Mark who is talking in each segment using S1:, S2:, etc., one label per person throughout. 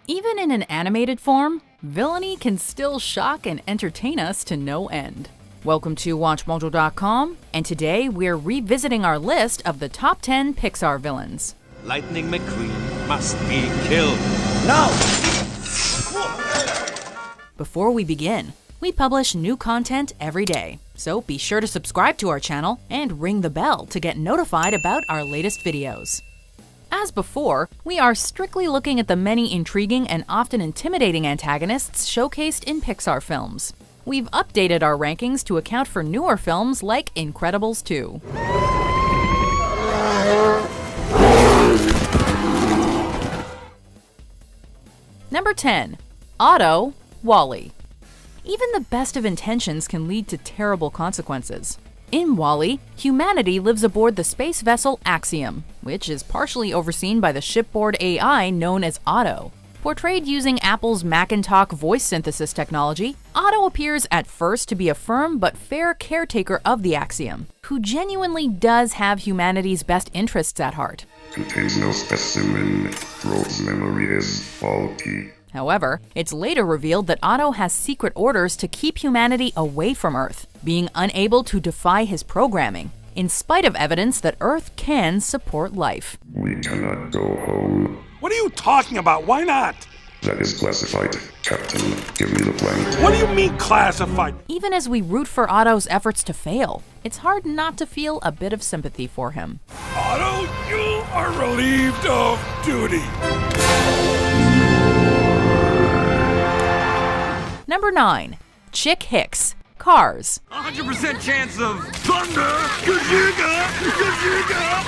S1: Even in an animated form, villainy can still shock and entertain us to no end. Welcome to WatchMojo.com, and today we're revisiting our list of the top 10 Pixar villains.
S2: Lightning McQueen must be killed.
S3: No!
S1: Before we begin, we publish new content every day, so be sure to subscribe to our channel and ring the bell to get notified about our latest videos. As before, we are strictly looking at the many intriguing and often intimidating antagonists showcased in Pixar films. We've updated our rankings to account for newer films like Incredibles 2. Number 10. Otto, WALL-E. Even the best of intentions can lead to terrible consequences. In WALL-E, humanity lives aboard the space vessel Axiom, which is partially overseen by the shipboard AI known as Otto. Portrayed using Apple's Macintalk voice synthesis technology, Otto appears at first to be a firm but fair caretaker of the Axiom, who genuinely does have humanity's best interests at heart.
S4: Contains no specimen. Rogue's memory is faulty.
S1: However, it's later revealed that Otto has secret orders to keep humanity away from Earth, being unable to defy his programming, in spite of evidence that Earth can support life.
S4: We cannot go home.
S2: What are you talking about? Why not?
S4: That is classified. Captain, give me the plan.
S2: What do you mean classified?
S1: Even as we root for Otto's efforts to fail, it's hard not to feel a bit of sympathy for him.
S2: Otto, you are relieved of duty.
S1: Number 9. Chick Hicks, Cars.
S2: 100% chance of thunder. Gazooga.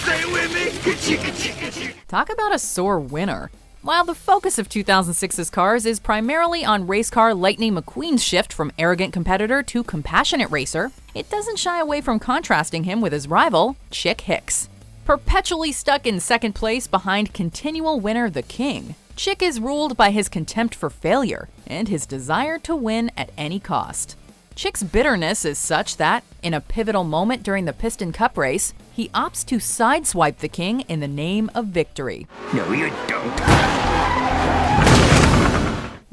S2: Say it with me.
S1: Talk about a sore winner. While the focus of 2006's Cars is primarily on race car Lightning McQueen's shift from arrogant competitor to compassionate racer, it doesn't shy away from contrasting him with his rival, Chick Hicks. Perpetually stuck in second place behind continual winner The King, Chick is ruled by his contempt for failure and his desire to win at any cost. Chick's bitterness is such that, in a pivotal moment during the Piston Cup race, he opts to sideswipe the King in the name of victory.
S3: No, you don't.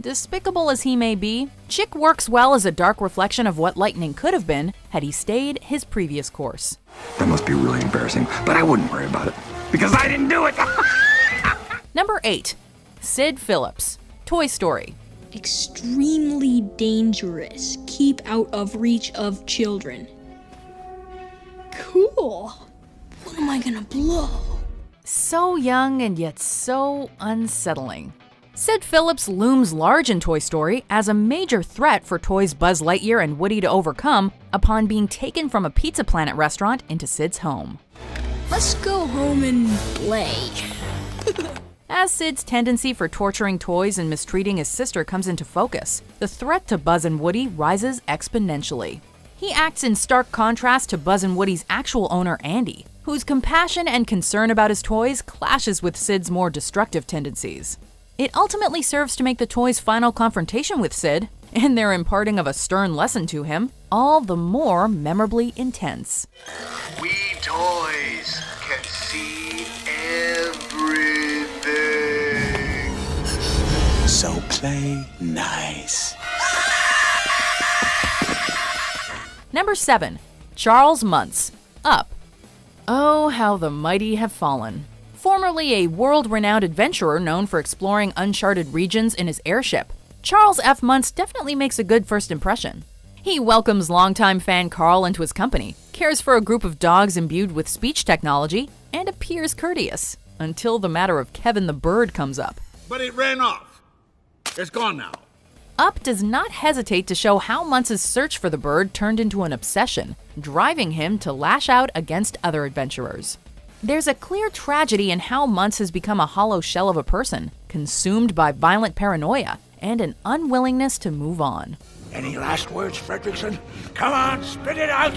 S1: Despicable as he may be, Chick works well as a dark reflection of what Lightning could have been had he stayed his previous course.
S3: That must be really embarrassing, but I wouldn't worry about it, because I didn't do it!
S1: Number 8. Sid Phillips, Toy Story.
S5: Extremely dangerous. Keep out of reach of children. Cool. What am I gonna blow?
S1: So young and yet so unsettling. Sid Phillips looms large in Toy Story as a major threat for toys Buzz Lightyear and Woody to overcome upon being taken from a Pizza Planet restaurant into Sid's home.
S5: Let's go home and play.
S1: As Sid's tendency for torturing toys and mistreating his sister comes into focus, the threat to Buzz and Woody rises exponentially. He acts in stark contrast to Buzz and Woody's actual owner, Andy, whose compassion and concern about his toys clashes with Sid's more destructive tendencies. It ultimately serves to make the toys' final confrontation with Sid, and their imparting of a stern lesson to him, all the more memorably intense.
S6: We toys can see everything.
S2: So play nice.
S1: Number 7. Charles Muntz, Up. Oh, how the mighty have fallen. Formerly a world-renowned adventurer known for exploring uncharted regions in his airship, Charles F. Muntz definitely makes a good first impression. He welcomes longtime fan Carl into his company, cares for a group of dogs imbued with speech technology, and appears courteous, until the matter of Kevin the bird comes up.
S2: But it ran off. It's gone now.
S1: Up does not hesitate to show how Muntz's search for the bird turned into an obsession, driving him to lash out against other adventurers. There's a clear tragedy in how Muntz has become a hollow shell of a person, consumed by violent paranoia and an unwillingness to move on.
S2: Any last words, Fredrickson? Come on, spit it out.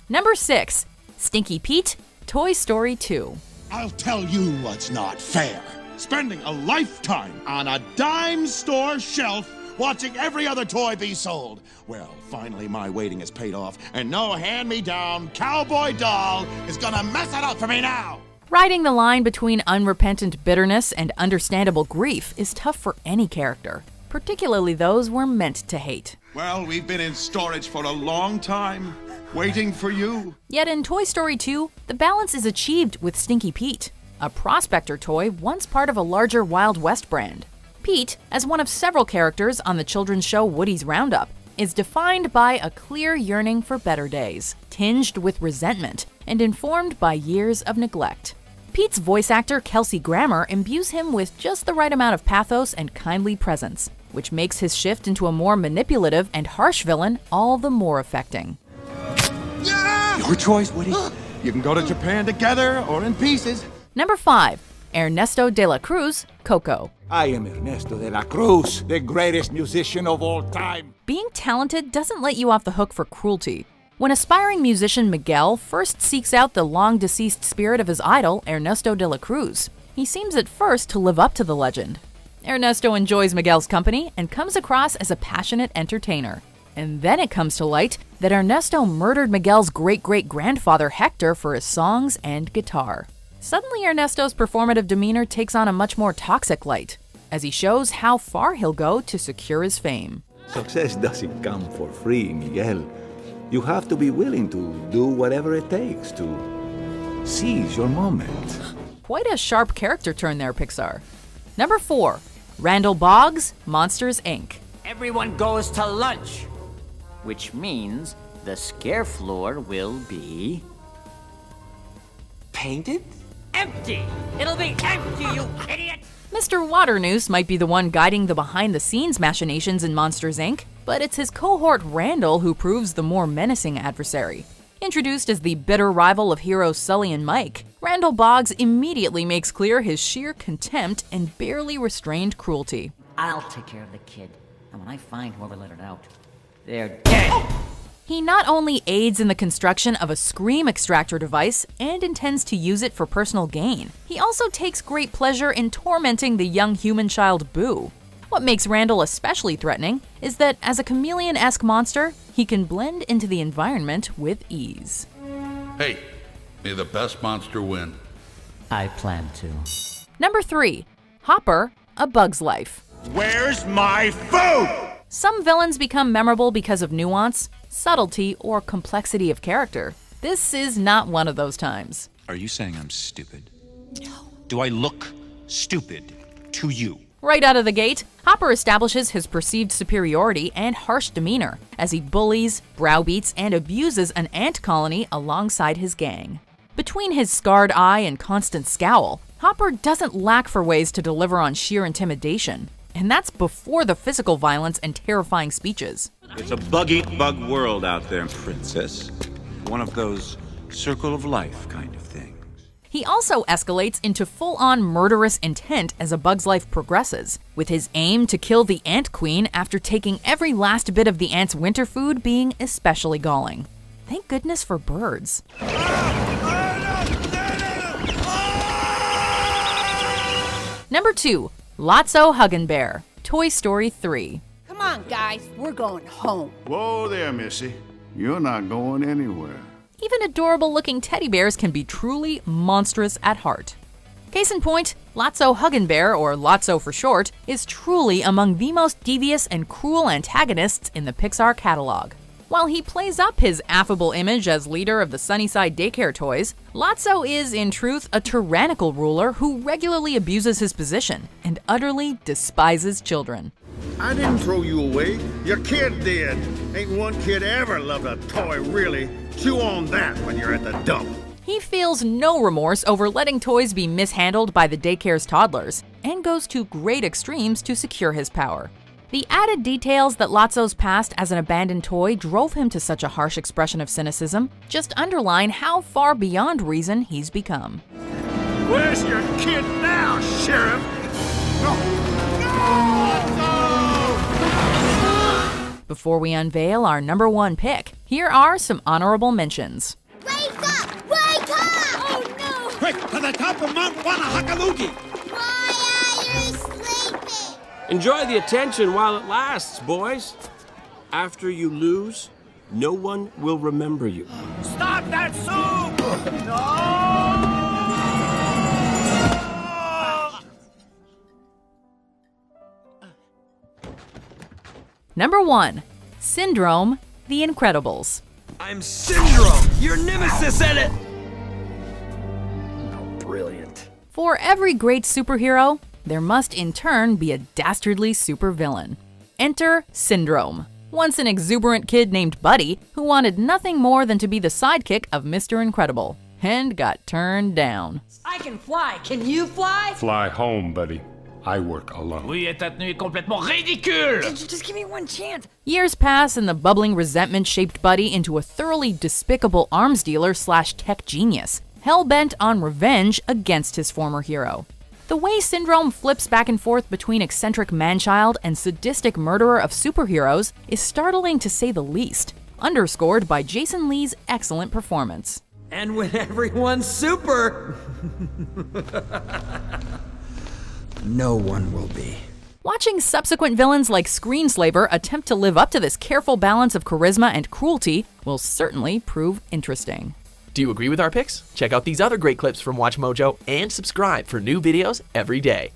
S1: Number 6. Stinky Pete, Toy Story 2.
S7: I'll tell you what's not fair. Spending a lifetime on a dime store shelf watching every other toy be sold. Well, finally my waiting has paid off, and no hand-me-down cowboy doll is gonna mess it up for me now.
S1: Riding the line between unrepentant bitterness and understandable grief is tough for any character, particularly those we're meant to hate.
S7: Well, we've been in storage for a long time, waiting for you.
S1: Yet in Toy Story 2, the balance is achieved with Stinky Pete, a prospector toy once part of a larger Wild West brand. Pete, as one of several characters on the children's show Woody's Roundup, is defined by a clear yearning for better days, tinged with resentment, and informed by years of neglect. Pete's voice actor Kelsey Grammer imbues him with just the right amount of pathos and kindly presence, which makes his shift into a more manipulative and harsh villain all the more affecting.
S7: Your choice, Woody. You can go to Japan together or in pieces.
S1: Number 5. Ernesto de la Cruz, Coco.
S2: I am Ernesto de la Cruz, the greatest musician of all time.
S1: Being talented doesn't let you off the hook for cruelty. When aspiring musician Miguel first seeks out the long-deceased spirit of his idol, Ernesto de la Cruz, he seems at first to live up to the legend. Ernesto enjoys Miguel's company and comes across as a passionate entertainer. And then it comes to light that Ernesto murdered Miguel's great-great-grandfather Hector for his songs and guitar. Suddenly, Ernesto's performative demeanor takes on a much more toxic light, as he shows how far he'll go to secure his fame.
S8: Success doesn't come for free, Miguel. You have to be willing to do whatever it takes to seize your moment.
S1: Quite a sharp character turn there, Pixar. Number 4. Randall Boggs, Monsters, Inc.
S9: Everyone goes to lunch, which means the scare floor will be painted? Empty! It'll be empty, you idiot!
S1: Mr. Waternoose might be the one guiding the behind-the-scenes machinations in Monsters, Inc., but it's his cohort Randall who proves the more menacing adversary. Introduced as the bitter rival of heroes Sully and Mike, Randall Boggs immediately makes clear his sheer contempt and barely restrained cruelty.
S9: I'll take care of the kid, and when I find whoever let it out, they're dead!
S1: He not only aids in the construction of a scream extractor device and intends to use it for personal gain, he also takes great pleasure in tormenting the young human child Boo. What makes Randall especially threatening is that as a chameleon-esque monster, he can blend into the environment with ease.
S10: Hey, may the best monster win.
S9: I plan to.
S1: Number 3. Hopper, A Bug's Life.
S7: Where's my food?
S1: Some villains become memorable because of nuance, subtlety, or complexity of character. This is not one of those times.
S11: Are you saying I'm stupid? No. Do I look stupid to you?
S1: Right out of the gate, Hopper establishes his perceived superiority and harsh demeanor as he bullies, browbeats, and abuses an ant colony alongside his gang. Between his scarred eye and constant scowl, Hopper doesn't lack for ways to deliver on sheer intimidation. And that's before the physical violence and terrifying speeches.
S11: It's a bug-eat-bug world out there, princess. One of those circle of life kind of things.
S1: He also escalates into full-on murderous intent as A Bug's Life progresses, with his aim to kill the Ant Queen after taking every last bit of the ant's winter food being especially galling. Thank goodness for birds. Number 2. Lotso Huggin' Bear, Toy Story 3.
S12: Come on, guys, we're going home.
S7: Whoa there, Missy. You're not going anywhere.
S1: Even adorable-looking teddy bears can be truly monstrous at heart. Case in point, Lotso Huggin' Bear, or Lotso for short, is truly among the most devious and cruel antagonists in the Pixar catalog. While he plays up his affable image as leader of the Sunnyside Daycare Toys, Lotso is, in truth, a tyrannical ruler who regularly abuses his position and utterly despises children.
S7: I didn't throw you away. Your kid did. Ain't one kid ever loved a toy, really. Chew on that when you're at the dump.
S1: He feels no remorse over letting toys be mishandled by the daycare's toddlers, and goes to great extremes to secure his power. The added details that Lotso's past as an abandoned toy drove him to such a harsh expression of cynicism just underline how far beyond reason he's become.
S7: Where's your kid now, Sheriff?
S1: Before we unveil our number 1 pick, here are some honorable mentions.
S12: Wake up! Wake up! Oh no!
S7: Quick, to the top of Mount Wanahakalugi!
S12: Why are you sleeping?
S13: Enjoy the attention while it lasts, boys. After you lose, no one will remember you.
S2: Stop that soup! No!
S1: Number 1. Syndrome, The Incredibles.
S14: I'm Syndrome, your nemesis at it!
S3: Brilliant.
S1: For every great superhero, there must in turn be a dastardly supervillain. Enter Syndrome, once an exuberant kid named Buddy who wanted nothing more than to be the sidekick of Mr. Incredible, and got turned down.
S15: I can fly. Can you fly?
S16: Fly home, buddy. I work alone.
S14: Oui, et ta tenue est complètement ridicule!
S15: Just give me one chance.
S1: Years pass and the bubbling resentment shaped Buddy into a thoroughly despicable arms dealer / tech genius, hell-bent on revenge against his former hero. The way Syndrome flips back and forth between eccentric manchild and sadistic murderer of superheroes is startling to say the least, underscored by Jason Lee's excellent performance.
S14: And when everyone's super...
S3: No one will be.
S1: Watching subsequent villains like Screenslaver attempt to live up to this careful balance of charisma and cruelty will certainly prove interesting.
S17: Do you agree with our picks? Check out these other great clips from WatchMojo and subscribe for new videos every day.